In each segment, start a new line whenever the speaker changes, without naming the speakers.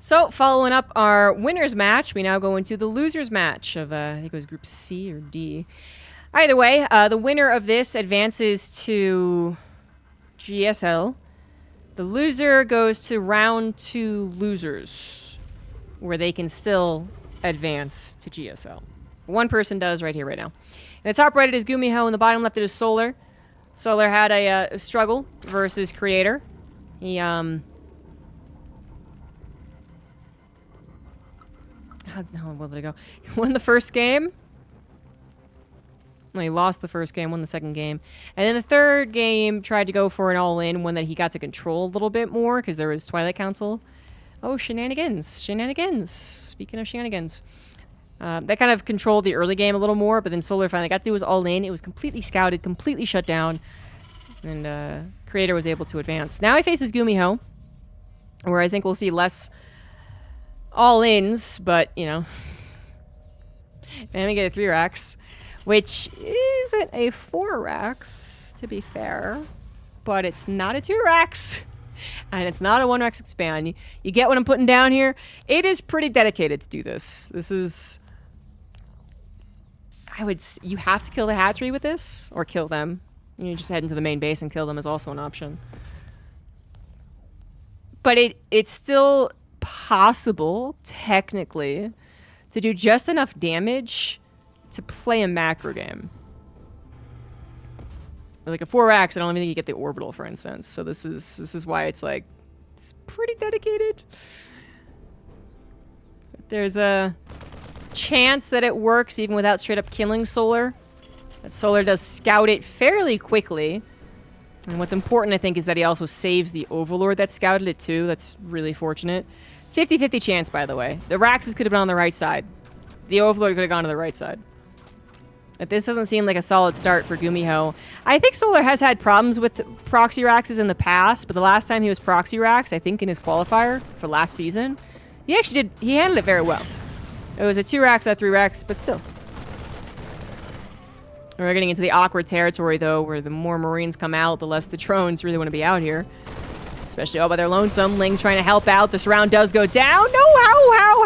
So, following up our winners match, we now go into the losers match of, I think it was Group C or D. Either way, the winner of this advances to GSL. The loser goes to round 2 losers, where they can still advance to GSL. One person does right here, right now. In the top right, it is GuMiHo, and the bottom left, it is Solar. Solar had a struggle versus Creator. He, where did it go? He won the first game. Well, he lost the first game, won the second game. And then the third game tried to go for an all-in, one that he got to control a little bit more, because there was Twilight Council. Oh, shenanigans. Shenanigans. Speaking of shenanigans. That kind of controlled the early game a little more, but then Solar finally got to do his all-in. It was completely scouted, completely shut down. And Creator was able to advance. Now he faces GuMiHo, where I think we'll see less all-ins, but, you know. And we get a 3-racks, which isn't a 4-racks, to be fair. But it's not a 2-racks. And it's not a 1-racks expand. You get what I'm putting down here? It is pretty dedicated to do this. This is... You have to kill the hatchery with this, or kill them. You just head into the main base and kill them is also an option. But it's still possible, technically, to do just enough damage to play a macro game. Like a 4-racks, I don't even think you get the orbital, for instance. So this is why it's like, it's pretty dedicated. There's a chance that it works even without straight up killing Solar. That Solar does scout it fairly quickly. And what's important, I think, is that he also saves the Overlord that scouted it too. That's really fortunate. 50-50 chance, by the way. The Raxes could have been on the right side. The Overlord could have gone to the right side. But this doesn't seem like a solid start for GuMiHo. I think Solar has had problems with proxy Raxes in the past, but the last time he was proxy Rax, I think in his qualifier for last season, he handled it very well. It was a 2-racks, a 3-racks, but still. We're getting into the awkward territory, though, where the more Marines come out, the less the drones really want to be out here. Especially all by their lonesome. Ling's trying to help out. This round does go down. No,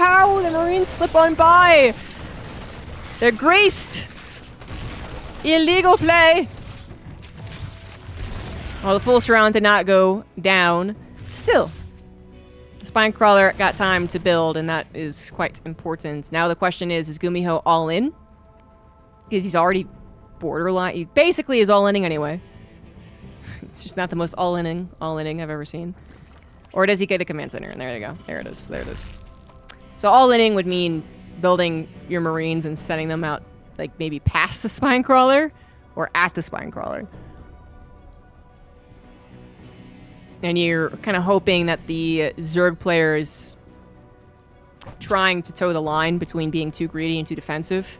how? The Marines slip on by. They're greased. Illegal play. Well, the full surround did not go down. Still, the Spinecrawler got time to build, and that is quite important. Now the question is GuMiHo all in? Because he's already borderline. He basically is all-inning anyway. It's just not the most all-inning I've ever seen. Or does he get a command center? And there you go. There it is. There it is. So all-inning would mean building your Marines and sending them out, like, maybe past the Spinecrawler or at the Spinecrawler. And you're kind of hoping that the Zerg player is trying to toe the line between being too greedy and too defensive.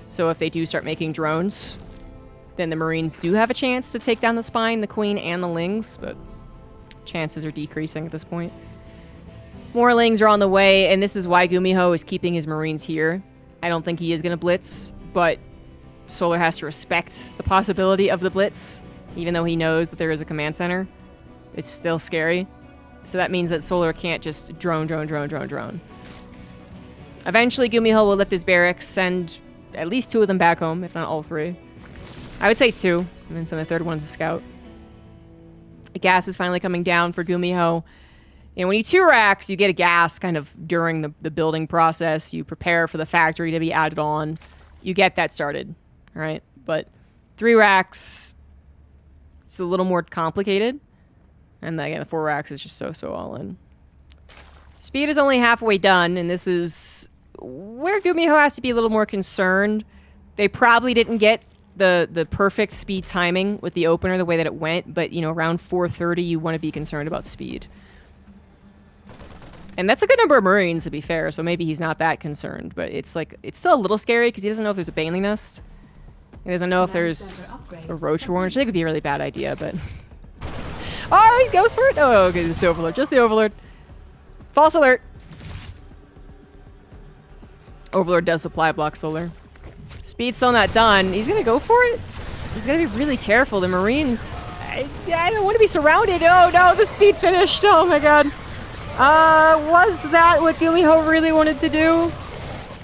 So if they do start making drones, then the Marines do have a chance to take down the Spine, the Queen, and the Lings, but chances are decreasing at this point. More Lings are on the way, and this is why GuMiHo is keeping his Marines here. I don't think he is going to blitz, but Solar has to respect the possibility of the blitz, even though he knows that there is a command center. It's still scary. So that means that Solar can't just drone. Eventually, GuMiHo will lift his barracks, send at least 2 of them back home, if not all 3. I would say 2, and then send the 3rd one to scout. The gas is finally coming down for GuMiHo. And when you 2-racks, you get a gas kind of during the building process. You prepare for the factory to be added on. You get that started, right? But 3-racks, it's a little more complicated. And again, the 4-racks is just so all in. Speed is only halfway done, and this is where GuMiHo has to be a little more concerned. They probably didn't get the perfect speed timing with the opener the way that it went, but, you know, around 430, you want to be concerned about speed. And that's a good number of Marines, to be fair, so maybe he's not that concerned, but it's like, it's still a little scary because he doesn't know if there's a Baneling Nest. He doesn't know if there's a Roach Warren, which I think would be a really bad idea, but... Oh, he goes for it? Oh, okay, just the Overlord. Just the Overlord. False alert. Overlord does supply block Solar. Speed's still not done. He's gonna go for it? He's gotta be really careful. The Marines... I don't want to be surrounded. Oh no, the speed finished. Oh my god. Was that what GuMiHo really wanted to do?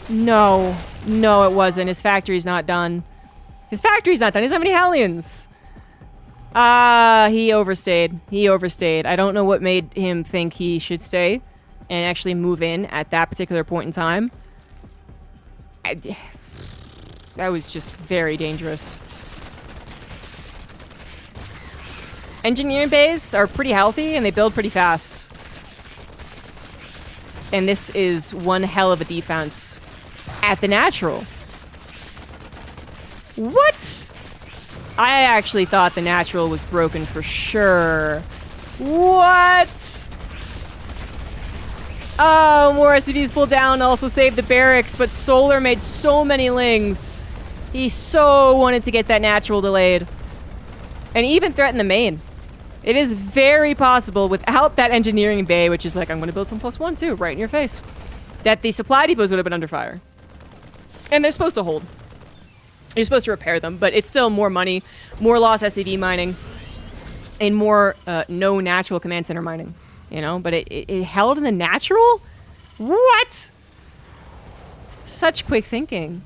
No. No, it wasn't. His factory's not done. His factory's not done. He doesn't have any Hellions. He overstayed. He overstayed. I don't know what made him think he should stay and actually move in at that particular point in time. That was just very dangerous. Engineering bays are pretty healthy and they build pretty fast. And this is one hell of a defense at the natural. What? I actually thought the natural was broken for sure. What? Oh, more SCVs pulled down, also saved the barracks, but Solar made so many lings. He so wanted to get that natural delayed. And even threatened the main. It is very possible without that engineering bay, which is like, I'm going to build some +1 too, right in your face, that the supply depots would have been under fire. And they're supposed to hold. You're supposed to repair them, but it's still more money, more lost SCV mining, and more no natural command center mining, you know? But it held in the natural? What? Such quick thinking.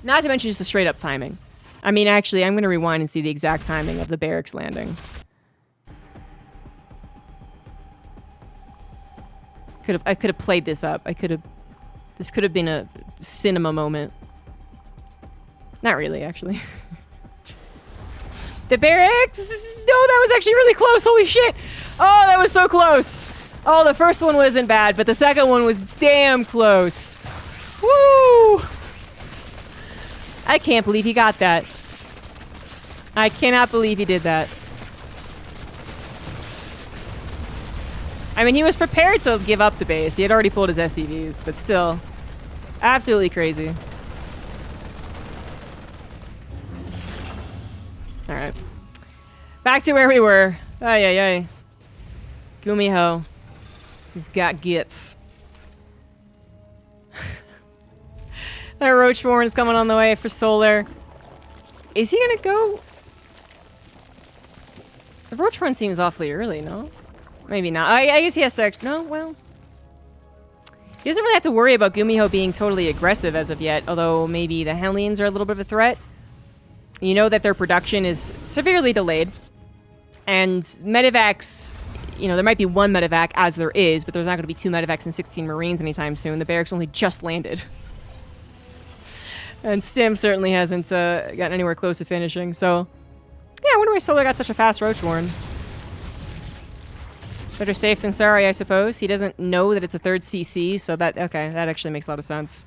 Not to mention just the straight up timing. I mean, actually, I'm going to rewind and see the exact timing of the barracks landing. I could have played this up. This could have been a cinema moment. Not really, actually. The barracks! No, that was actually really close. Holy shit! Oh, that was so close. Oh, the first one wasn't bad, but the second one was damn close. Woo! I can't believe he got that. I cannot believe he did that. I mean, he was prepared to give up the base. He had already pulled his SCVs, but still. Absolutely crazy. Alright. Back to where we were. Ay, ay, ay. GuMiHo. He's got gits. That Roachborn's coming on the way for Solar. Is he gonna go? The Roachborn seems awfully early, no? Maybe not. I guess he has to... No, well... He doesn't really have to worry about GuMiHo being totally aggressive as of yet, although maybe the Hellions are a little bit of a threat. You know that their production is severely delayed. And medevacs... You know, there might be one medevac, as there is, but there's not going to be 2 medevacs and 16 Marines anytime soon. The barracks only just landed. And Stim certainly hasn't gotten anywhere close to finishing, so... Yeah, I wonder why Solar got such a fast Roachborn. Better safe than sorry, I suppose. He doesn't know that it's a 3rd CC, so that... Okay, that actually makes a lot of sense.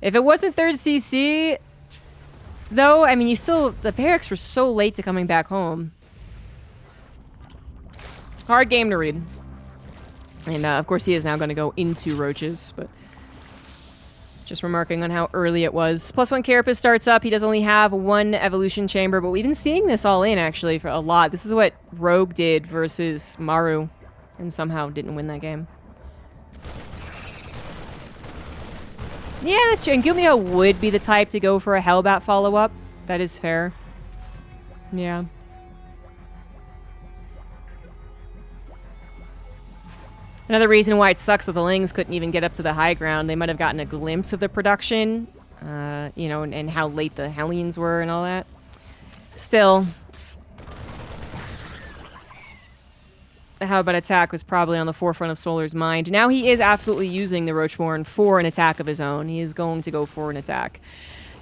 If it wasn't 3rd CC... Though, I mean, you still... The barracks were so late to coming back home. Hard game to read. And, of course, he is now going to go into Roaches, but... Just remarking on how early it was. +1 Carapace starts up. He does only have 1 evolution chamber, but we've been seeing this all in, actually, for a lot. This is what Rogue did versus Maru, and somehow didn't win that game. Yeah, that's true. And GuMiHo would be the type to go for a Hellbat follow-up. That is fair. Yeah. Another reason why it sucks that the Lings couldn't even get up to the high ground. They might have gotten a glimpse of the production, you know, and how late the Hellions were and all that. Still, the Hellbat attack was probably on the forefront of Solar's mind. Now he is absolutely using the Roachborn for an attack of his own. He is going to go for an attack.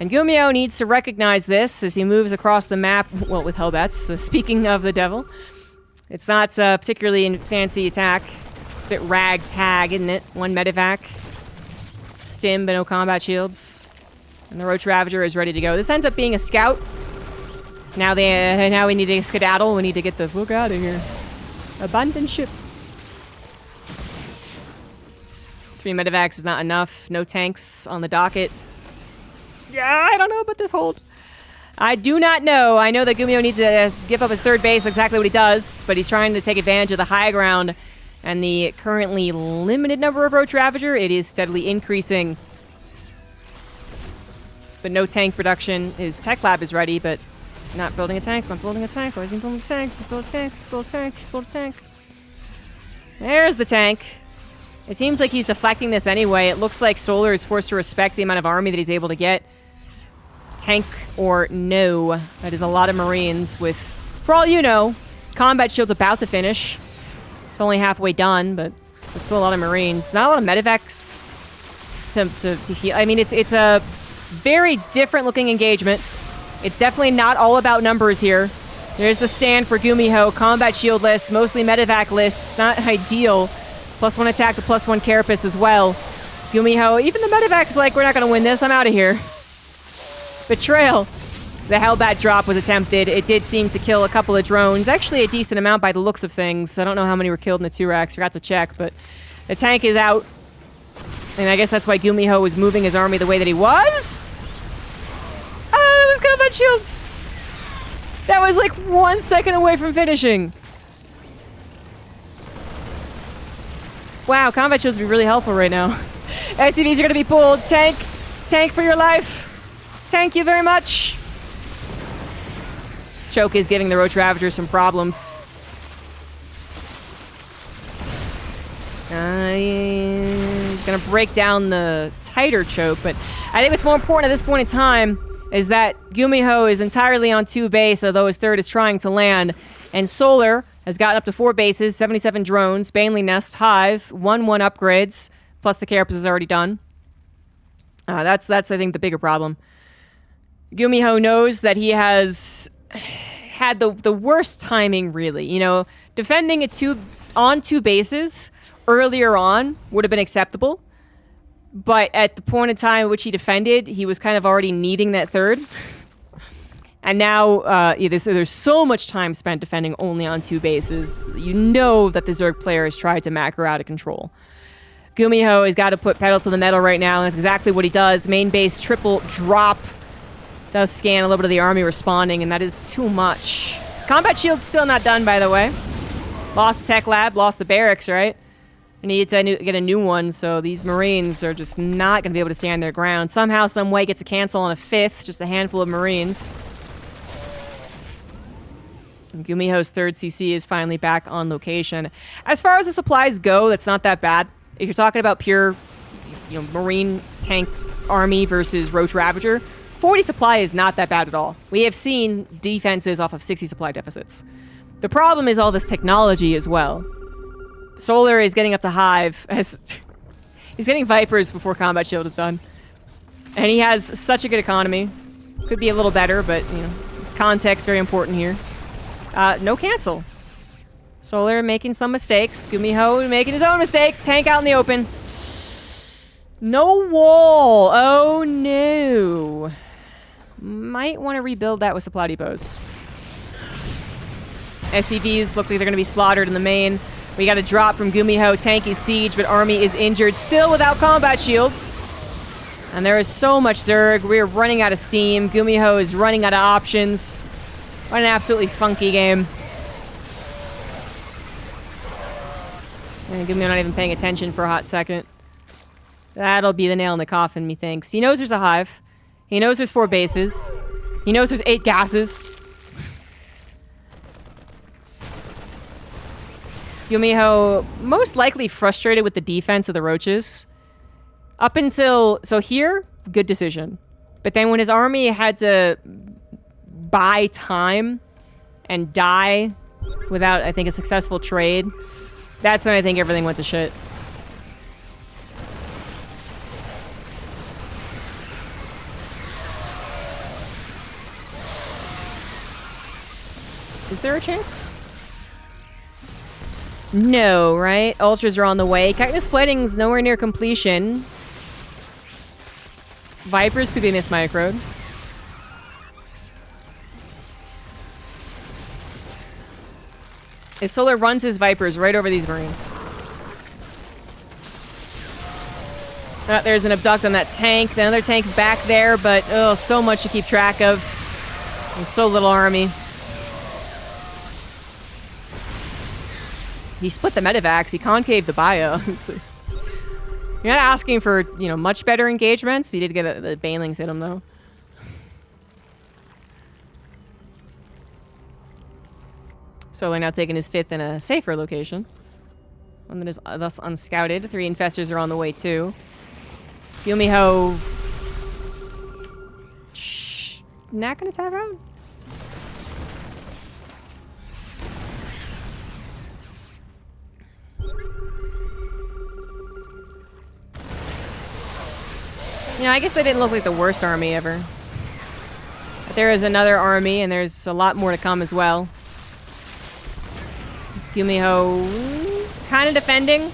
And GuMiHo needs to recognize this as he moves across the map, well, with Hellbats. Speaking of the devil, it's not a particularly fancy attack. A bit ragtag, isn't it? 1 medevac. Stim, but no combat shields. And the Roach Ravager is ready to go. This ends up being a scout. Now we need to skedaddle. We need to get the fuck out of here. Abandon ship. 3 medevacs is not enough. No tanks on the docket. Yeah, I don't know about this hold. I do not know. I know that GuMiHo needs to give up his 3rd base. Exactly what he does. But he's trying to take advantage of the high ground. And the currently limited number of Roach Ravager, it is steadily increasing. But no tank production. His tech lab is ready, but not building a tank. I'm building a tank. Why isn't he building a tank? Build a tank. Build a tank. Build a tank. There's the tank. It seems like he's deflecting this anyway. It looks like Solar is forced to respect the amount of army that he's able to get. Tank or no. That is a lot of Marines with, for all you know, combat shield's about to finish. It's only halfway done, but it's still a lot of Marines. Not a lot of medevacs to heal. I mean, it's a very different looking engagement. It's definitely not all about numbers here. There's the stand for GuMiHo. Combat shield list, mostly medevac list. It's not ideal. +1 attack to +1 carapace as well. GuMiHo, even the medevac's like, we're not going to win this. I'm out of here. Betrayal. The Hellbat drop was attempted. It did seem to kill a couple of drones. Actually, a decent amount by the looks of things. I don't know how many were killed in the 2 racks. Forgot to check, but the tank is out. And I guess that's why GuMiHo was moving his army the way that he was. Oh, those combat shields. That was like 1 second away from finishing. Wow, combat shields would be really helpful right now. SCVs are going to be pulled. Tank. Tank for your life. Thank you very much. Choke is giving the Roach Ravager some problems. He's going to break down the tighter choke, but I think what's more important at this point in time is that GuMiHo is entirely on 2 base, although his 3rd is trying to land. And Solar has gotten up to 4 bases, 77 drones, Baneley Nest, Hive, 1-1 upgrades, plus the carapace is already done. That's I think, the bigger problem. GuMiHo knows that he has had the worst timing, really. You know, defending on 2 bases earlier on would have been acceptable. But at the point in time in which he defended, he was kind of already needing that 3rd. And now there's so much time spent defending only on 2 bases. You know that the Zerg player has tried to macro out of control. GuMiHo has got to put pedal to the metal right now, and that's exactly what he does. Main base triple drop. Does scan a little bit of the army responding, and that is too much. Combat shield's still not done, by the way. Lost the tech lab, lost the barracks, right? I need to get a new one, so these Marines are just not going to be able to stand their ground. Somehow, some way, gets a cancel on a 5th, just a handful of Marines. And GuMiHo's 3rd CC is finally back on location. As far as the supplies go, that's not that bad. If you're talking about pure, Marine tank army versus Roach Ravager, 40 supply is not that bad at all. We have seen defenses off of 60 supply deficits. The problem is all this technology as well. Solar is getting up to Hive. He's getting Vipers before Combat Shield is done. And he has such a good economy. Could be a little better, but, context very important here. No cancel. Solar making some mistakes. GuMiHo making his own mistake. Tank out in the open. No wall. Oh, no. Might want to rebuild that with supply depots. SCVs look like they're going to be slaughtered in the main. We got a drop from GuMiHo. Tanky siege, but army is injured. Still without combat shields. And there is so much Zerg. We're running out of steam. GuMiHo is running out of options. What an absolutely funky game. And GuMiHo not even paying attention for a hot second. That'll be the nail in the coffin, methinks. He knows there's a Hive. He knows there's 4 bases. He knows there's 8 gases. GuMiHo most likely frustrated with the defense of the Roaches. Up until... So here, good decision. But then when his army had to buy time and die without, I think, a successful trade, that's when I think everything went to shit. Is there a chance? No, right? Ultras are on the way. Chitinous Plating's nowhere near completion. Vipers could be mismicroed. If Solar runs his Vipers right over these Marines. There's an abduct on that tank. The other tank's back there, but oh, so much to keep track of. And so little army. He split the medevacs. He concaved the bio. You're not asking for, much better engagements. He did get the Banelings hit him, though. Solar now taking his 5th in a safer location. One that is thus unscouted. 3 infestors are on the way too. GuMiHo... Not gonna tap out? You know, I guess they didn't look like the worst army ever. But there is another army, and there's a lot more to come as well. This GuMiHo kind of defending.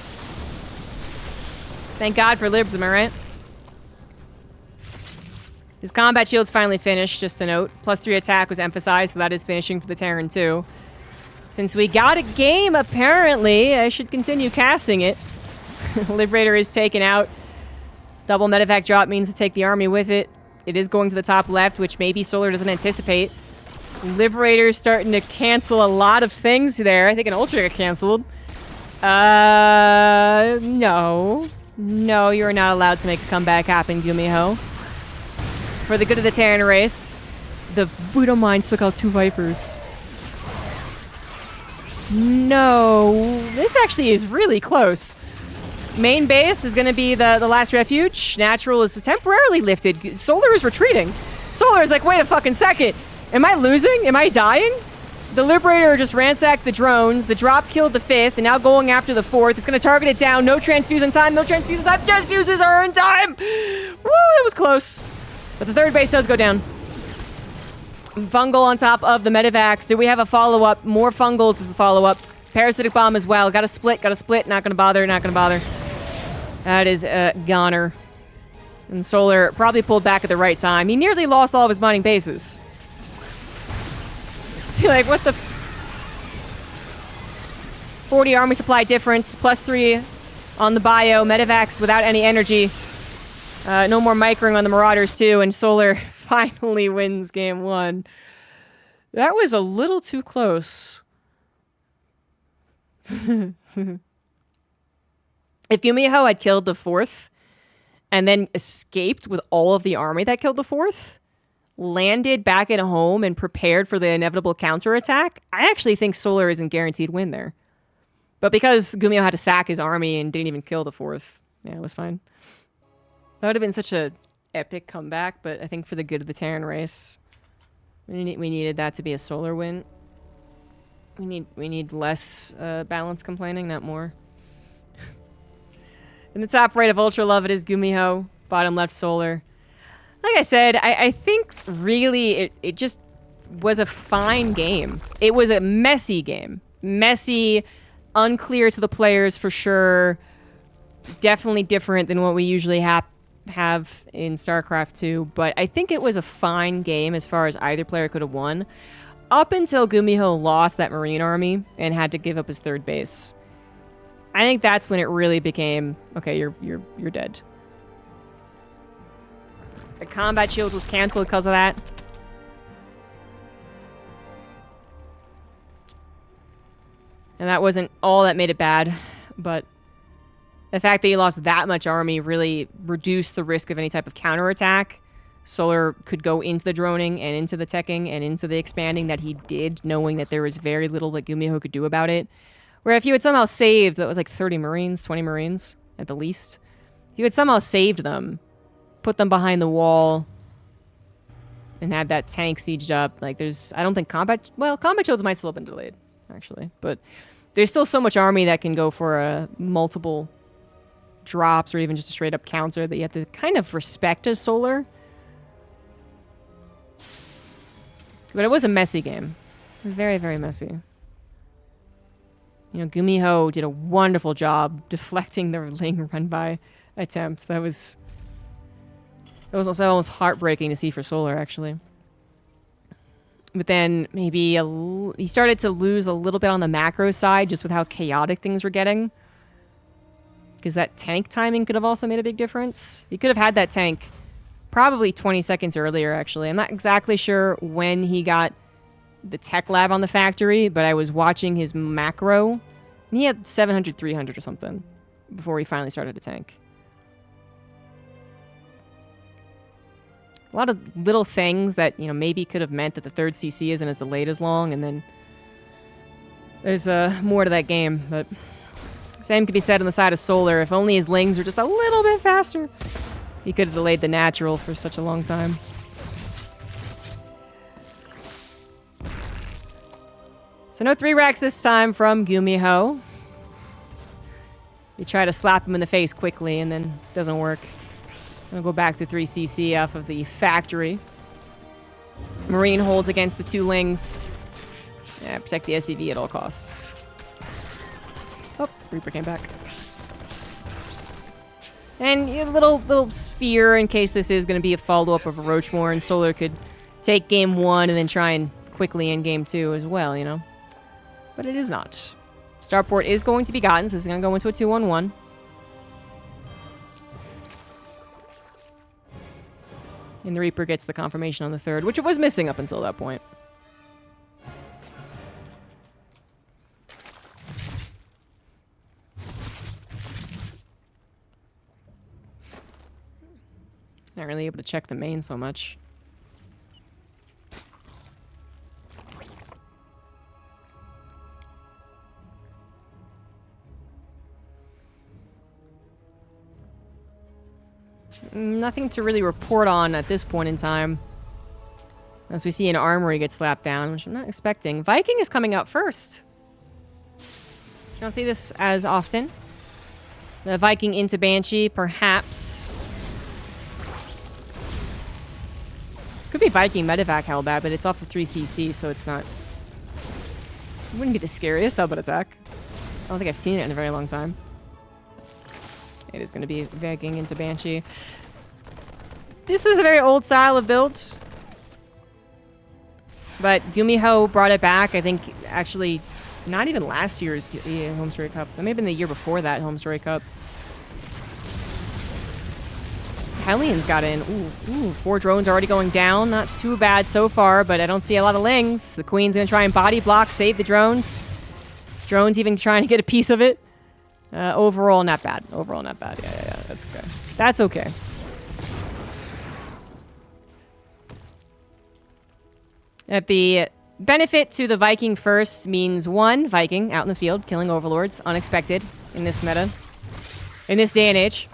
Thank God for Libs, am I right? His combat shield's finally finished, just a note. +3 attack was emphasized, so that is finishing for the Terran too. Since we got a game, apparently, I should continue casting it. Liberator is taken out. Double medevac drop means to take the army with it. It is going to the top left, which maybe Solar doesn't anticipate. Liberator's starting to cancel a lot of things there. I think an Ultra got canceled. No. No, you are not allowed to make a comeback happen, GuMiHo. For the good of the Terran race, the Buddha Minds took out 2 Vipers. No. This actually is really close. Main base is going to be the last refuge. Natural is temporarily lifted. Solar is retreating. Solar is like, wait a fucking second. Am I losing? Am I dying? The Liberator just ransacked the drones. The drop killed the 5th, and now going after the 4th. It's going to target it down. No transfuse in time. No transfuse in time. Transfuses are in time. Woo, that was close. But the 3rd base does go down. Fungal on top of the medevacs. Do we have a follow-up? More fungals is the follow-up. Parasitic bomb as well. Got to split. Got to split. Not going to bother. Not going to bother. That is a goner. And Solar probably pulled back at the right time. He nearly lost all of his mining bases. Like, what the... 40 army supply difference. +3 on the bio. Medevacs without any energy. No more microing on the Marauders, too. And Solar finally wins game 1. That was a little too close. If GuMiHo had killed the 4th and then escaped with all of the army that killed the 4th, landed back at home and prepared for the inevitable counterattack, I actually think Solar isn't guaranteed win there. But because GuMiHo had to sack his army and didn't even kill the 4th, yeah, it was fine. That would have been such a epic comeback, but I think for the good of the Terran race, we needed that to be a Solar win. We need less balance complaining, not more. In the top right of Ultra Love, it is GuMiHo. Bottom left, Solar. Like I said, I think really it just was a fine game. It was a messy game. Messy, unclear to the players for sure. Definitely different than what we usually have in StarCraft 2. But I think it was a fine game as far as either player could have won. Up until GuMiHo lost that Marine army and had to give up his 3rd base. I think that's when it really became, okay, you're dead. The combat shield was canceled because of that. And that wasn't all that made it bad, but the fact that he lost that much army really reduced the risk of any type of counterattack. Solar could go into the droning and into the teching and into the expanding that he did, knowing that there was very little that GuMiHo could do about it. Where if you had somehow saved, that was like 30 Marines, 20 Marines at the least. If you had somehow saved them, put them behind the wall, and had that tank sieged up, like I don't think combat shields might still have been delayed, actually. But there's still so much army that can go for multiple drops or even just a straight up counter that you have to kind of respect as Solar. But it was a messy game. Very, very messy. You know, GuMiHo did a wonderful job deflecting the Ling run-by attempt. That was also almost heartbreaking to see for Solar, actually. But then maybe he started to lose a little bit on the macro side just with how chaotic things were getting. Because that tank timing could have also made a big difference. He could have had that tank probably 20 seconds earlier, actually. I'm not exactly sure when he got the tech lab on the factory, but I was watching his macro, and he had 700, 300 or something before he finally started a tank. A lot of little things that, you know, maybe could have meant that the 3rd CC isn't as delayed as long, and then there's more to that game, but Same could be said on the side of Solar. If only his Lings were just a little bit faster, he could have delayed the natural for such a long time. So no 3 racks this time from GuMiHo. You try to slap him in the face quickly, and then it doesn't work. I'll go back to 3cc off of the factory. Marine holds against the 2 Lings. Yeah, protect the SCV at all costs. Oh, Reaper came back. And a little sphere in case this is going to be a follow-up of a Roachmore, and Solar could take game 1 and then try and quickly end game 2 as well, you know? But it is not. Starport is going to be gotten, so this is going to go into a 2-1-1. And the Reaper gets the confirmation on the 3rd, which it was missing up until that point. Not really able to check the main so much. Nothing to really report on at this point in time. As we see an armory get slapped down, which I'm not expecting. Viking is coming out first. You don't see this as often. The Viking into Banshee, perhaps. Could be Viking Medevac Hellbat, but it's off of 3cc, so it's not... It wouldn't be the scariest Hellbat attack. I don't think I've seen it in a very long time. It is going to be Viking into Banshee. This is a very old style of build. But GuMiHo brought it back, I think, actually, not even last year's Home Story Cup. It may have been the year before that Home Story Cup. Hellions got in. Ooh, 4 drones already going down. Not too bad so far, but I don't see a lot of Lings. The Queen's going to try and body block, save the drones. Drones even trying to get a piece of it. Overall, not bad. Overall, not bad. Yeah. That's okay. That's okay. The benefit to the Viking first means 1, Viking out in the field, killing overlords. Unexpected in this meta. In this day and age.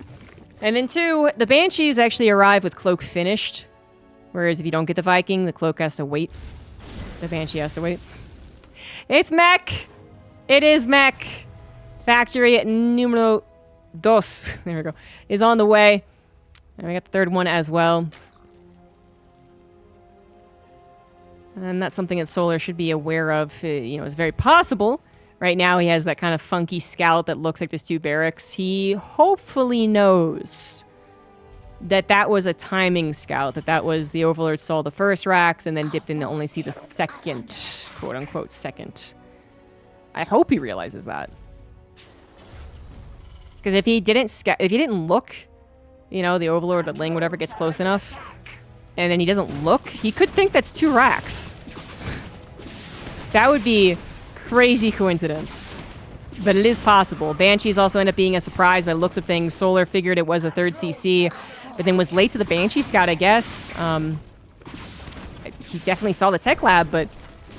And then 2, the Banshees actually arrive with Cloak finished. Whereas if you don't get the Viking, the Cloak has to wait. The Banshee has to wait. It's mech! It is mech! Factory numero 2, there we go, is on the way. And we got the 3rd one as well. And that's something that Solar should be aware of. You know, it's very possible. Right now he has that kind of funky scout that looks like there's 2 barracks. He hopefully knows that that was a timing scout, that was the Overlord saw the first racks and then dipped in to only see the second, quote-unquote second. I hope he realizes that. Because if he didn't look, you know, the Overlord or Ling, whatever, gets close enough, and then he doesn't look, he could think that's 2 racks. That would be crazy coincidence. But it is possible. Banshees also end up being a surprise by the looks of things. Solar figured it was a 3rd CC, but then was late to the Banshee scout, I guess. He definitely saw the tech lab, but...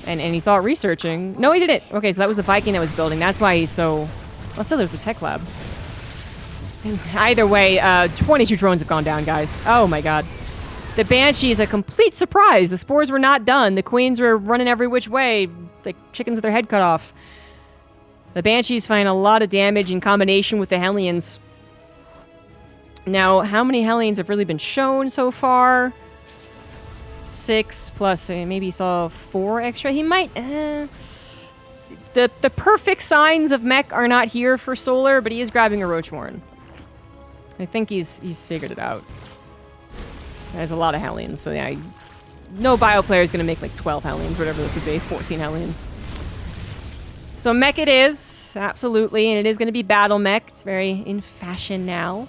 And he saw it researching. No, he didn't. Okay, so that was the Viking that was building. That's why he's so... Well, still, there's a tech lab. Either way, 22 drones have gone down, guys. Oh my god. The Banshee is a complete surprise. The spores were not done. The Queens were running every which way, like chickens with their head cut off. The Banshees find a lot of damage in combination with the Hellions. Now, how many Hellions have really been shown so far? 6 plus, maybe he saw 4 extra. He might... The perfect signs of mech are not here for Solar, but he is grabbing a Roachmorn. I think he's figured it out. There's a lot of Hellions, so yeah, no bio player is going to make like 12 Hellions, whatever this would be, 14 Hellions. So mech it is, absolutely, and it is going to be battle mech. It's very in fashion now.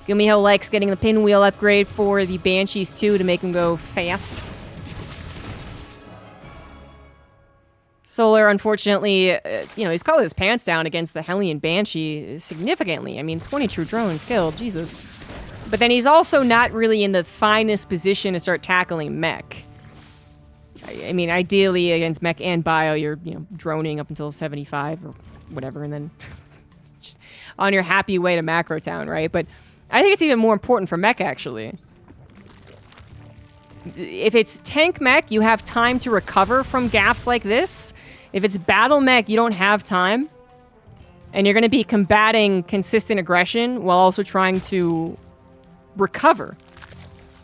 GuMiHo likes getting the pinwheel upgrade for the Banshees too to make them go fast. Solar, unfortunately, you know, he's calling his pants down against the Hellion Banshee significantly. I mean, 20 true drones killed, Jesus. But then he's also not really in the finest position to start tackling mech. I mean, ideally against mech and bio, you're, you know, droning up until 75 or whatever, and then on your happy way to Macro Town, right? But I think it's even more important for mech, actually. If it's tank mech, you have time to recover from gaps like this. If it's battle mech, you don't have time. And you're going to be combating consistent aggression while also trying to recover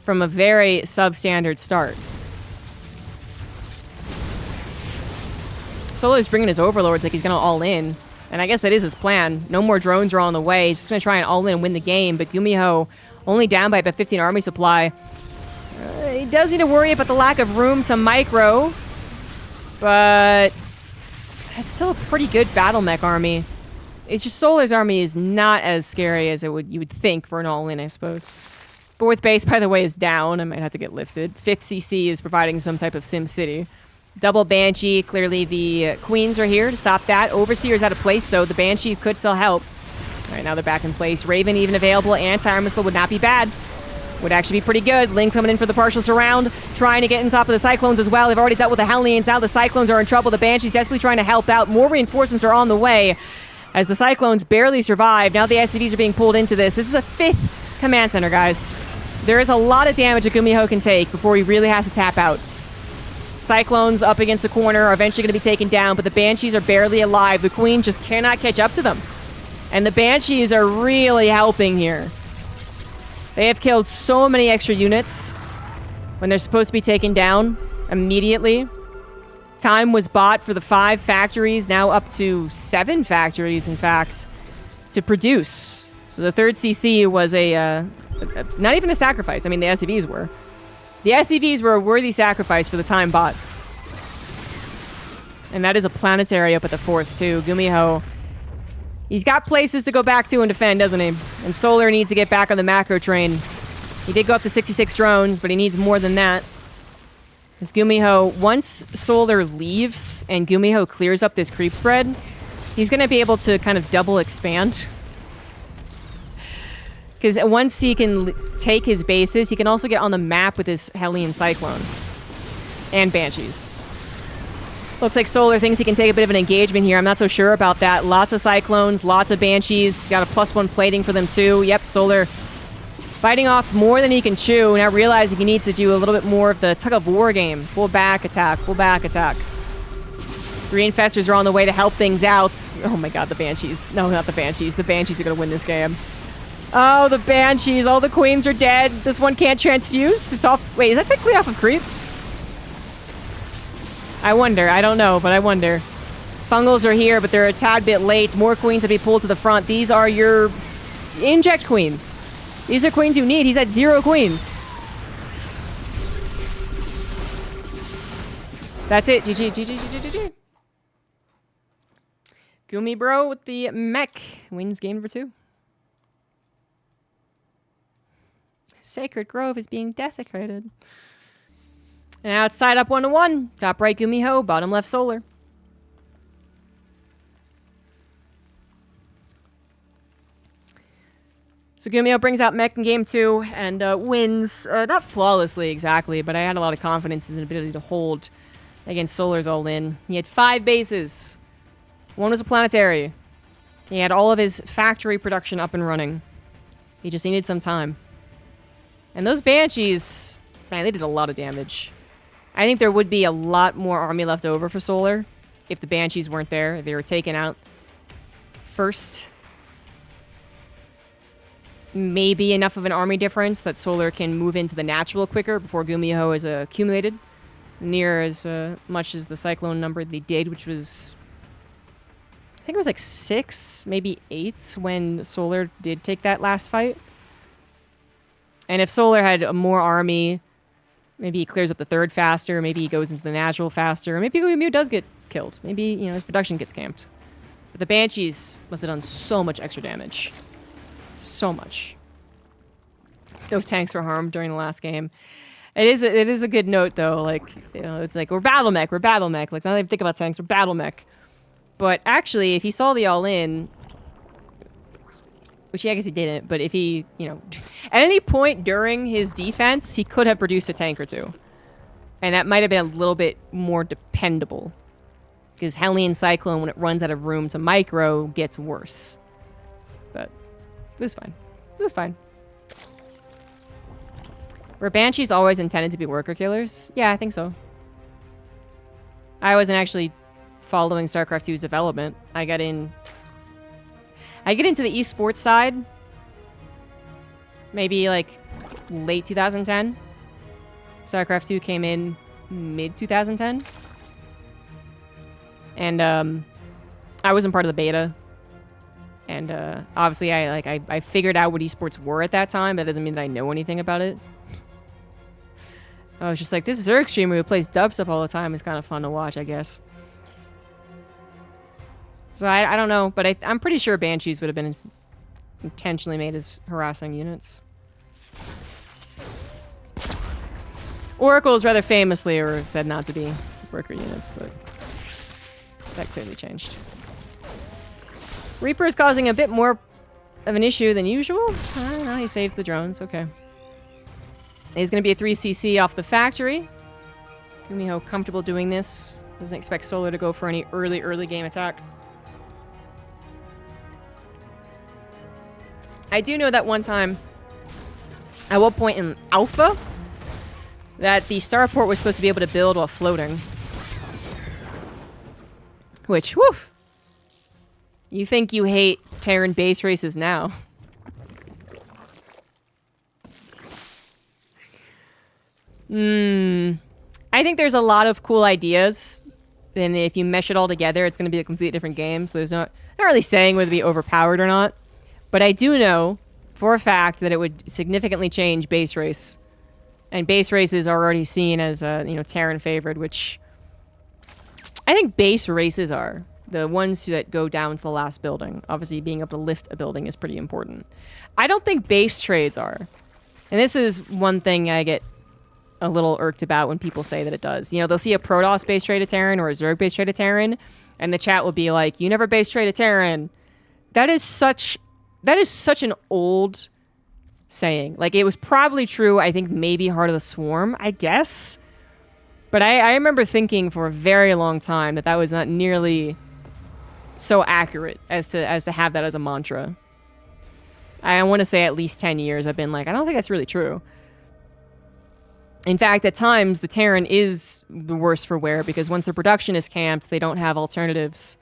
from a very substandard start. Solo's bringing his overlords like he's going to all in. And I guess that is his plan. No more drones are on the way. He's just going to try and all in and win the game. But GuMiHo only down by about 15 army supply. He does need to worry about the lack of room to micro. But that's still a pretty good battle mech army. It's just Solar's army is not as scary as you would think for an all-in, I suppose. Fourth base, by the way, is down. I might have to get lifted. Fifth CC is providing some type of Sim City. Double Banshee. Clearly the Queens are here to stop that. Overseer's out of place, though. The Banshees could still help. All right, now they're back in place. Raven even available. Anti-armor missile would not be bad. Would actually be pretty good. Link coming in for the partial surround. Trying to get on top of the Cyclones as well. They've already dealt with the Hellions. Now the Cyclones are in trouble. The Banshees desperately trying to help out. More reinforcements are on the way as the Cyclones barely survive. Now the SCVs are being pulled into this. This is a 5th command center, guys. There is a lot of damage that GuMiHo can take before he really has to tap out. Cyclones up against the corner are eventually going to be taken down, but the Banshees are barely alive. The Queen just cannot catch up to them. And the Banshees are really helping here. They have killed so many extra units when they're supposed to be taken down immediately. Time was bought for the 5 factories, now up to 7 factories, in fact, to produce. So the 3rd CC was not even a sacrifice. I mean, the SCVs were. The SCVs were a worthy sacrifice for the time bought. And that is a planetary up at the 4th, too. GuMiHo, he's got places to go back to and defend, doesn't he? And Solar needs to get back on the macro train. He did go up to 66 drones, but he needs more than that. Because GuMiHo, once Solar leaves and GuMiHo clears up this creep spread, he's going to be able to kind of double expand. Because once he can take his bases, he can also get on the map with his Hellion Cyclone. And Banshees. Looks like Solar thinks he can take a bit of an engagement here. I'm not so sure about that. Lots of Cyclones, lots of Banshees. Got a +1 plating for them too. Yep, Solar fighting off more than he can chew. Now realizing he needs to do a little bit more of the tug-of-war game. Pull back, attack, pull back, attack. 3 Infestors are on the way to help things out. Oh my god, the Banshees. No, not the Banshees. The Banshees are going to win this game. Oh, the Banshees. All the Queens are dead. This one can't transfuse. It's off. Wait, is that technically off of creep? I wonder. I don't know, but I wonder. Fungals are here, but they're a tad bit late. More Queens to be pulled to the front. These are your inject Queens. These are Queens you need. He's at 0 Queens. That's it. GG, GG, GG, GG. Gumi Bro with the mech wins game number 2. Sacred Grove is being desecrated. And now it's tied up 1-1. Top right GuMiHo, bottom left Solar. So GuMiHo brings out mech in game 2 and wins, not flawlessly exactly, but I had a lot of confidence in his ability to hold against Solar's all-in. He had 5 bases. 1 was a planetary. He had all of his factory production up and running. He just needed some time. And those Banshees, man, they did a lot of damage. I think there would be a lot more army left over for Solar if the Banshees weren't there, if they were taken out first. Maybe enough of an army difference that Solar can move into the natural quicker before GuMiHo is accumulated. Near as much as the Cyclone number they did, which was, I think it was like 6, maybe 8 when Solar did take that last fight. And if Solar had a more army, maybe he clears up the 3rd faster, maybe he goes into the natural faster, or maybe GuMiHo does get killed. Maybe, you know, his production gets camped. But the Banshees must have done so much extra damage. So much. No tanks were harmed during the last game. It is a good note, though. Like, you know, it's like, we're battle mech. Like, not even think about tanks, we're battle mech. But actually, if he saw the all-in, which I guess he didn't, but if he, you know, at any point during his defense, he could have produced a tank or 2. And that might have been a little bit more dependable. Because Hellion Cyclone, when it runs out of room to micro, gets worse. but it was fine. It was fine. Were Banshees always intended to be worker killers? Yeah, I think so. I wasn't actually following StarCraft 2's development. I get into the esports side maybe like late 2010. StarCraft 2 came in mid 2010. And I wasn't part of the beta. And obviously I figured out what esports were at that time. That doesn't mean that I know anything about it. I was just like, this Zerg streamer who plays dubstep all the time is kind of fun to watch, I guess. So I don't know, but I'm pretty sure Banshees would have been intentionally made as harassing units. Oracles rather famously are said not to be worker units, but that clearly changed. Reaper is causing a bit more of an issue than usual. I don't know, he saves the drones, okay. He's going to be a 3cc off the factory. GuMiHo comfortable doing this. Doesn't expect Solar to go for any early game attack. I do know that one time, at one point in Alpha, that the starport was supposed to be able to build while floating. Which, woof! You think you hate Terran base races now. I think there's a lot of cool ideas, and if you mesh it all together, it's going to be a completely different game, so there's not really saying whether to be overpowered or not. But I do know, for a fact, that it would significantly change base race. And base races are already seen as, Terran favored, which I think base races are. The ones that go down to the last building. Obviously, being able to lift a building is pretty important. I don't think base trades are. And this is one thing I get a little irked about when people say that it does. You know, they'll see a Protoss base trade a Terran or a Zerg base trade a Terran, and the chat will be like, you never base trade a Terran. That is such an old saying. Like, it was probably true, I think, maybe Heart of the Swarm, I guess. But I remember thinking for a very long time that was not nearly so accurate as to have that as a mantra. I want to say at least 10 years I've been like, I don't think that's really true. In fact, at times, the Terran is the worse for wear because once their production is camped, they don't have alternatives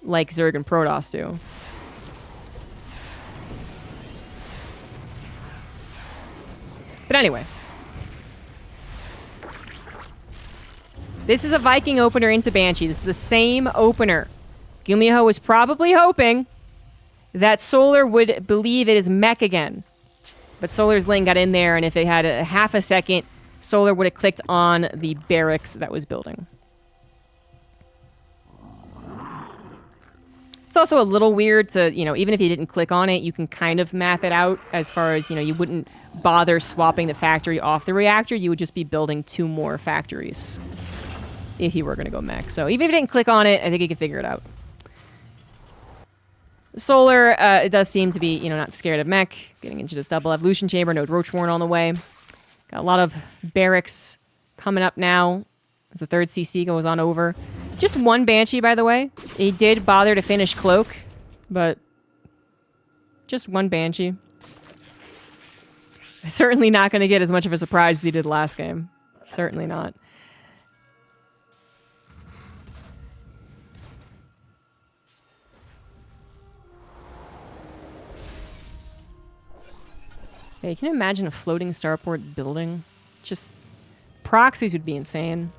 like Zerg and Protoss do. But anyway. This is a Viking opener into Banshee. This is the same opener. GuMiHo was probably hoping that Solar would believe it is mech again. But Solar's lane got in there, and if it had a half a second, Solar would have clicked on the barracks that was building. It's also a little weird to, even if you didn't click on it, you can kind of math it out as far as, you wouldn't bother swapping the factory off the reactor. You would just be building 2 more factories if you were going to go mech. So even if you didn't click on it, I think you can figure it out. Solar, it does seem to be, not scared of mech. Getting into this double evolution chamber. No Roachworn on the way. Got a lot of barracks coming up now as the 3rd CC goes on over. Just 1 Banshee, by the way. He did bother to finish Cloak, but just 1 Banshee. Certainly not going to get as much of a surprise as he did last game. Certainly not. Hey, can you imagine a floating starport building? Just proxies would be insane.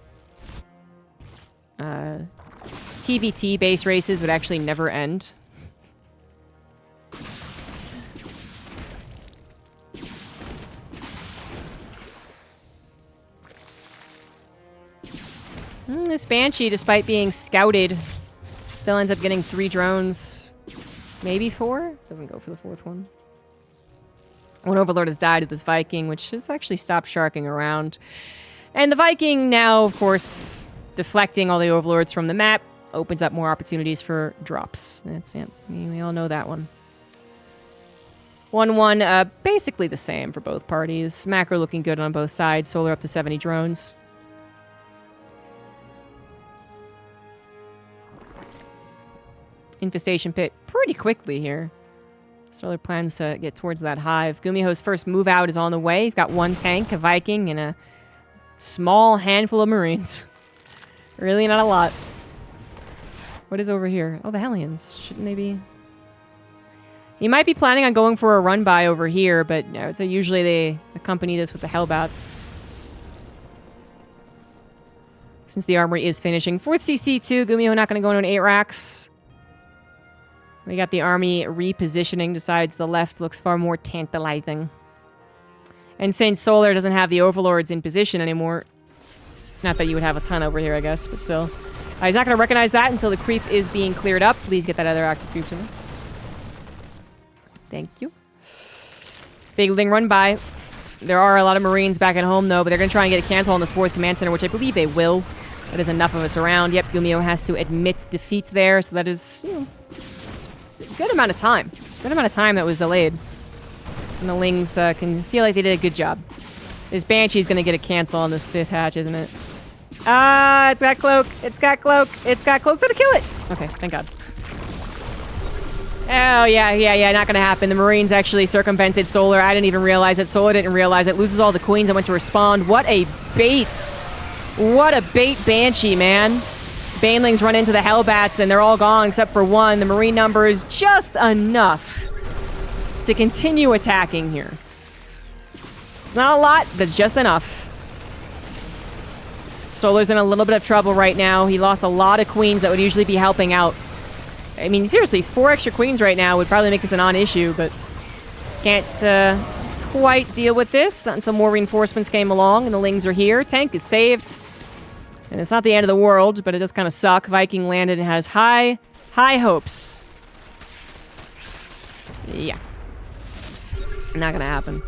TVT base races would actually never end. This Banshee, despite being scouted, still ends up getting 3 drones. Maybe 4? Doesn't go for the 4th one. One Overlord has died to this Viking, which has actually stopped sharking around. And the Viking now, of course, deflecting all the Overlords from the map, opens up more opportunities for drops. That's it. We all know that one. 1-1, basically the same for both parties. Macro looking good on both sides. Solar up to 70 drones. Infestation pit pretty quickly here. Solar plans to get towards that hive. GuMiHo's first move out is on the way. He's got 1 tank, a Viking, and a small handful of Marines. Really not a lot. What is over here? Oh, the Hellions. Shouldn't they be? He might be planning on going for a run-by over here, but I would say usually they accompany this with the Hellbats. Since the armory is finishing. 4th CC2, GuMiHo not going to go into an 8 racks. We got the army repositioning, decides the left looks far more tantalizing. And since Solar doesn't have the Overlords in position anymore, not that you would have a ton over here, I guess, but still. He's not going to recognize that until the creep is being cleared up. Please get that other active creep to me. Thank you. Big Ling run by. There are a lot of Marines back at home, though, but they're going to try and get a cancel on this 4th command center, which I believe they will. That is enough of us around. Yep, GuMiHo has to admit defeat there, so that is, you know, a good amount of time. Good amount of time that was delayed. And the Lings can feel like they did a good job. This Banshee's going to get a cancel on this 5th hatch, isn't it? Ah, it's got cloak. It's got cloak. It's got cloak. It's going to kill it. Okay, thank God. Oh, yeah, not gonna happen. The Marines actually circumvented Solar. I didn't even realize it. Solar didn't realize it. Loses all the queens and went to respond. What a bait. What a bait Banshee, man. Banelings run into the Hellbats and they're all gone except for 1. The Marine number is just enough to continue attacking here. It's not a lot, but it's just enough. Solar's in a little bit of trouble right now. He lost a lot of queens that would usually be helping out. I mean, seriously, 4 extra queens right now would probably make this a non-issue, but can't quite deal with this until more reinforcements came along and the Lings are here. Tank is saved. And it's not the end of the world, but it does kind of suck. Viking landed and has high hopes. Yeah. Not gonna happen.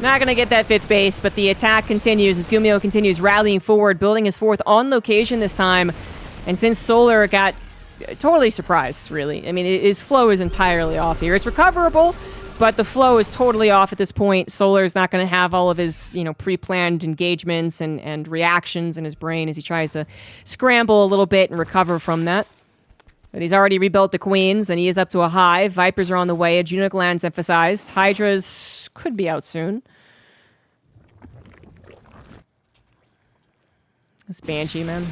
Not gonna get that 5th base, but the attack continues as GuMiHo continues rallying forward, building his 4th on location this time. And since Solar got totally surprised, really. I mean, his flow is entirely off here. It's recoverable, but the flow is totally off at this point. Solar's not going to have all of his, you know, pre-planned engagements and reactions in his brain as he tries to scramble a little bit and recover from that. But he's already rebuilt the queens, and he is up to a hive. Vipers are on the way. Adjunct lands emphasized. Hydras could be out soon. This Banshee, man.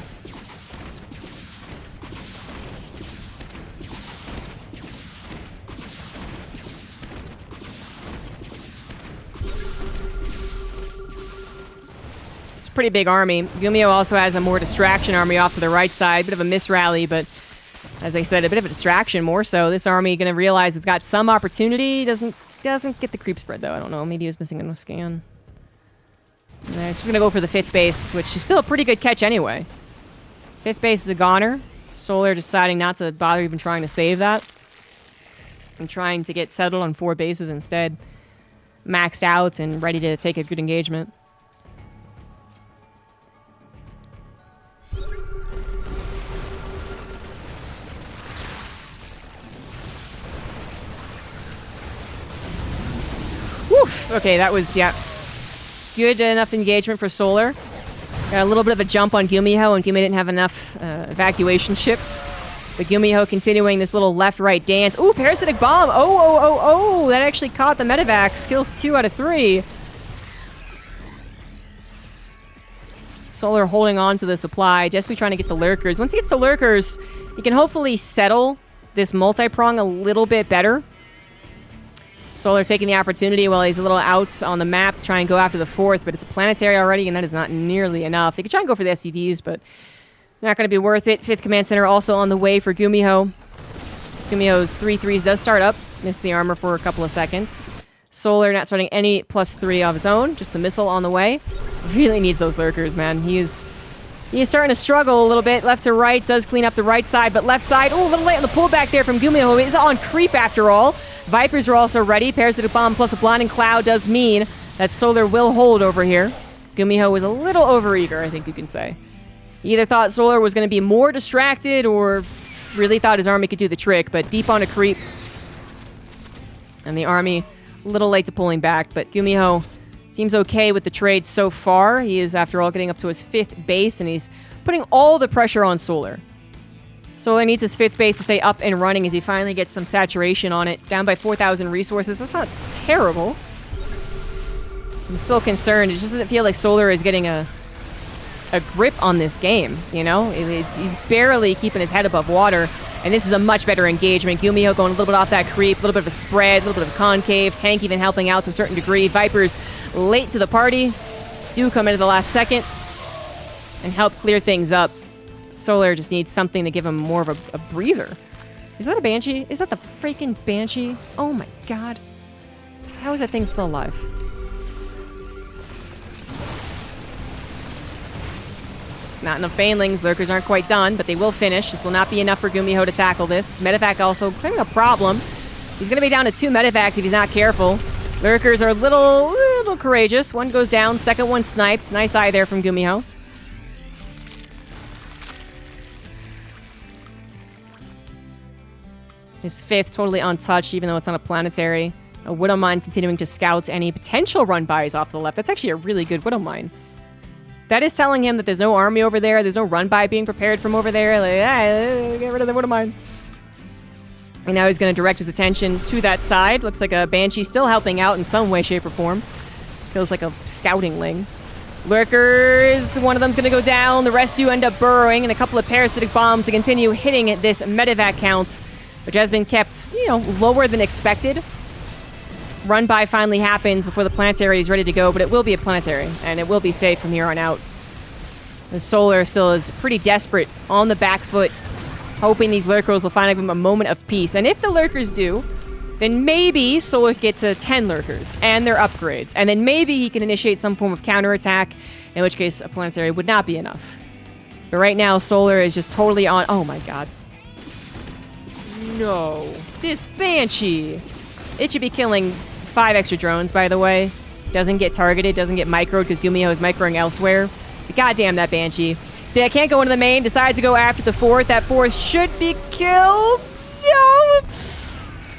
Pretty big army. GuMiHo also has a more distraction army off to the right side. Bit of a misrally, but as I said, a bit of a distraction more so. This army going to realize it's got some opportunity. Doesn't get the creep spread, though. I don't know. Maybe he was missing a scan. It's just going to go for the 5th base, which is still a pretty good catch anyway. 5th base is a goner. Solar deciding not to bother even trying to save that. And trying to get settled on 4 bases instead. Maxed out and ready to take a good engagement. Woof. Okay, that was, yeah, good enough engagement for Solar. Got a little bit of a jump on GuMiHo, and GuMiHo didn't have enough evacuation ships. But GuMiHo continuing this little left-right dance. Ooh, parasitic bomb. Oh, that actually caught the medevac. Skills 2 out of 3. Solar holding on to the supply. Just be trying to get to lurkers. Once he gets to lurkers, he can hopefully settle this multi-prong a little bit better. Solar taking the opportunity while he's a little out on the map to try and go after the 4th, but it's a planetary already, and that is not nearly enough. He could try and go for the SCVs, but not going to be worth it. 5th Command Center also on the way for GuMiHo. GuMiHo's 3/3s does start up. Missed the armor for a couple of seconds. Solar not starting any +3 of his own, just the missile on the way. Really needs those lurkers, man. He is starting to struggle a little bit. Left to right, does clean up the right side, but left side, oh, a little late on the pullback there from GuMiHo. It is on creep after all. Vipers are also ready. Parasitic Bomb plus a Blinding Cloud does mean that Solar will hold over here. GuMiHo was a little overeager, I think you can say. He either thought Solar was going to be more distracted or really thought his army could do the trick, but deep on a creep. And the army a little late to pulling back, but GuMiHo seems okay with the trade so far. He is, after all, getting up to his 5th base, and he's putting all the pressure on Solar. Solar needs his 5th base to stay up and running as he finally gets some saturation on it. Down by 4,000 resources. That's not terrible. I'm still concerned. It just doesn't feel like Solar is getting a grip on this game, you know? He's barely keeping his head above water, and this is a much better engagement. GuMiHo going a little bit off that creep, a little bit of a spread, a little bit of a concave, Tank even helping out to a certain degree. Vipers late to the party, do come into the last second and help clear things up. Solar just needs something to give him more of a breather. Is that a Banshee? Is that the freaking Banshee? Oh my god. How is that thing still alive? Not enough Banelings. Lurkers aren't quite done, but they will finish. This will not be enough for GuMiHo to tackle this. Medevac also having a problem. He's going to be down to 2 Medevacs if he's not careful. Lurkers are a little courageous. One goes down, second one sniped. Nice eye there from GuMiHo. His 5th totally untouched, even though it's on a planetary. A Widow Mine continuing to scout any potential run-bys off to the left. That's actually a really good Widow Mine. That is telling him that there's no army over there. There's no run-by being prepared from over there. Like, get rid of the Widow Mine. And now he's going to direct his attention to that side. Looks like a Banshee still helping out in some way, shape, or form. Feels like a scouting ling. Lurkers, one of them's going to go down. The rest do end up burrowing, and a couple of parasitic bombs to continue hitting this medevac count, which has been kept, you know, lower than expected. Run-by finally happens before the planetary is ready to go, but it will be a planetary, and it will be safe from here on out. The Solar still is pretty desperate, on the back foot, hoping these Lurkers will finally give him a moment of peace. And if the Lurkers do, then maybe Solar gets to 10 Lurkers and their upgrades, and then maybe he can initiate some form of counterattack, in which case a planetary would not be enough. But right now, Solar is just totally on... Oh my god. No. This Banshee! It should be killing 5 extra drones, by the way. Doesn't get targeted, doesn't get microed because GuMiHo is microing elsewhere. But goddamn that Banshee. They can't go into the main, decides to go after the 4th. That 4th should be killed. No!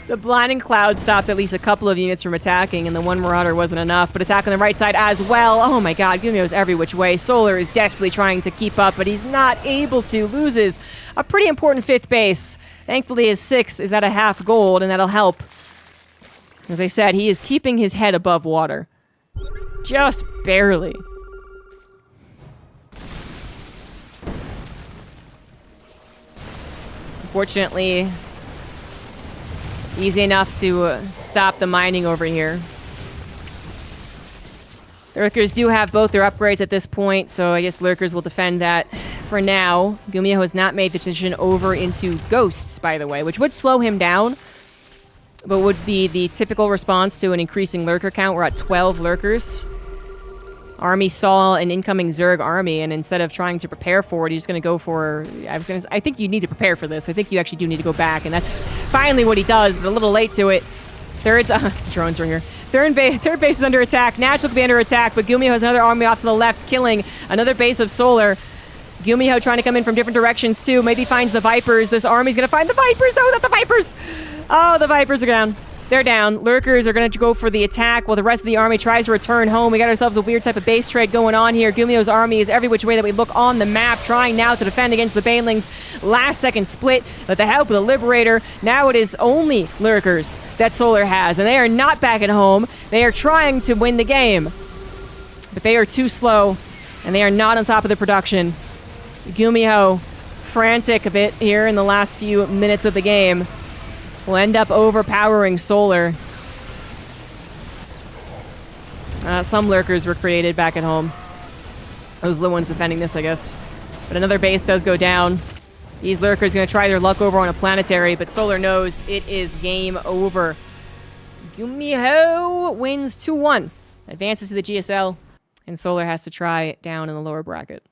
The blinding cloud stopped at least a couple of units from attacking, and the 1 Marauder wasn't enough. But attack on the right side as well. Oh my god, GuMiHo's every which way. Solar is desperately trying to keep up, but he's not able to. Loses a pretty important 5th base. Thankfully, his 6th is at a half gold, and that'll help. As I said, he is keeping his head above water. Just barely. Fortunately, easy enough to stop the mining over here. The Lurkers do have both their upgrades at this point, so I guess Lurkers will defend that for now. GuMiHo has not made the transition over into Ghosts, by the way, which would slow him down, but would be the typical response to an increasing Lurker count. We're at 12 Lurkers. Army saw an incoming Zerg army, and instead of trying to prepare for it, he's going to go for... I think you need to prepare for this. I think you actually do need to go back, and that's finally what he does, but a little late to it. Drones are here. Third base is under attack. Natural could be under attack, but GuMiHo has another army off to the left, killing another base of Solar. GuMiHo trying to come in from different directions, too. Maybe finds the Vipers. This army's going to find the Vipers. Oh, not the Vipers! Oh, the Vipers are down. They're down. Lurkers are going to go for the attack while the rest of the army tries to return home. We got ourselves a weird type of base trade going on here. GuMiHo's army is every which way that we look on the map, trying now to defend against the Banelings. Last second split with the help of the Liberator. Now it is only Lurkers that Solar has, and they are not back at home. They are trying to win the game, but they are too slow, and they are not on top of the production. GuMiHo, frantic a bit here in the last few minutes of the game, will end up overpowering Solar. Some Lurkers were created back at home. Those are the ones defending this, I guess. But another base does go down. These Lurkers going to try their luck over on a planetary, but Solar knows it is game over. GuMiHo wins 2-1. Advances to the GSL, and Solar has to try it down in the lower bracket.